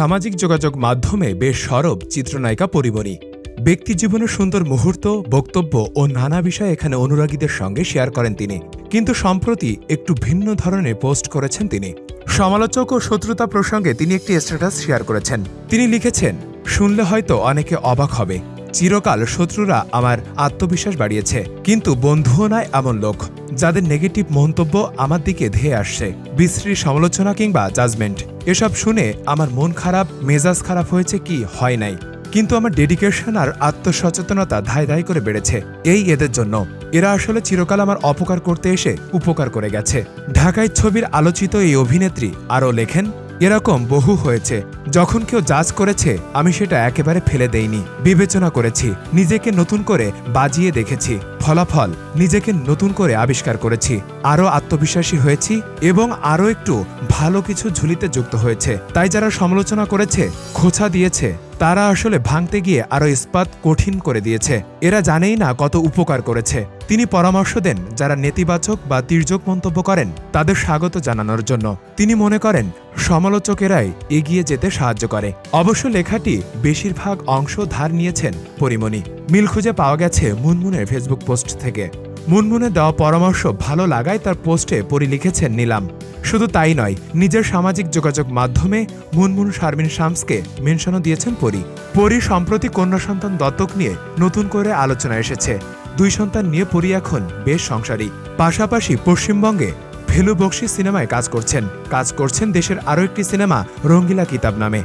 সামাজিক যোগাযোগ মাধ্যমে বেশ সরব চিত্রনায়িকা পরিমণি। ব্যক্তিজীবনের সুন্দর মুহূর্ত, বক্তব্য ও নানা বিষয় এখানে অনুরাগীদের সঙ্গে শেয়ার করেন তিনি। কিন্তু সম্প্রতি একটু ভিন্ন ধরনের পোস্ট করেছেন তিনি। সমালোচক ও শত্রুতা প্রসঙ্গে তিনি একটি স্ট্যাটাস শেয়ার করেছেন। তিনি লিখেছেন, শুনলে হয়তো অনেকে অবাক হবে, চিরকাল শত্রুরা আমার আত্মবিশ্বাস বাড়িয়েছে, কিন্তু বন্ধুও নয় এমন লোক যাদের নেগেটিভ মন্তব্য আমার দিকে ধেয়ে আসছে, বিশ্রী সমালোচনা কিংবা জাজমেন্ট। এসব শুনে আমার মন খারাপ, মেজাজ খারাপ হয়েছে কি হয় নাই, কিন্তু আমার ডেডিকেশন আর আত্মসচেতনতা ধায় ধায় করে বেড়েছে এই এদের জন্য। এরা আসলে চিরকাল আমার অপকার করতে এসে উপকার করে গেছে। ঢাকায় ছবির আলোচিত এই অভিনেত্রী আরও লেখেন, এরকম বহু হয়েছে, যখন কেউ জাজ করেছে আমি সেটা একেবারে ফেলে দেইনি, বিবেচনা করেছি, নিজেকে নতুন করে বাজিয়ে দেখেছি, ফলাফল নিজেকে নতুন করে আবিষ্কার করেছি, আরও আত্মবিশ্বাসী হয়েছি এবং আরও একটু ভালো কিছু ঝুলিতে যুক্ত হয়েছে। তাই যারা সমালোচনা করেছে, খোঁচা দিয়েছে, তারা আসলে ভাঙতে গিয়ে আরও ইস্পাত কঠিন করে দিয়েছে। এরা জানেই না কত উপকার করেছে। তিনি পরামর্শ দেন, যারা নেতিবাচক বা তির্যক মন্তব্য করেন তাদের স্বাগত জানানোর জন্য। তিনি মনে করেন সমালোচকেরাই এগিয়ে যেতে সাহায্য করে। অবশ্য লেখাটি বেশিরভাগ অংশ ধার নিয়েছেন পরিমণি। মিল খুঁজে পাওয়া গেছে মুনমুনের ফেসবুক পোস্ট থেকে। মুনমুনের দেওয়া পরামর্শ ভালো লাগায় তার পোস্টে পরি লিখেছেন নিলাম। শুধু তাই নয়, নিজের সামাজিক যোগাযোগ মাধ্যমে মুনমুন শারমিন শামসকে মেনশনও দিয়েছেন পরি। পরি সম্প্রতি কন্যা সন্তান দত্তক নিয়ে নতুন করে আলোচনা এসেছে। 2 সন্তান নিয়ে পরি এখন বেশ সংসারী। পাশাপাশি পশ্চিমবঙ্গে ভেলু বক্সী সিনেমায় কাজ করছেন দেশের আরও একটি সিনেমা রঙ্গিলা কিতাব নামে।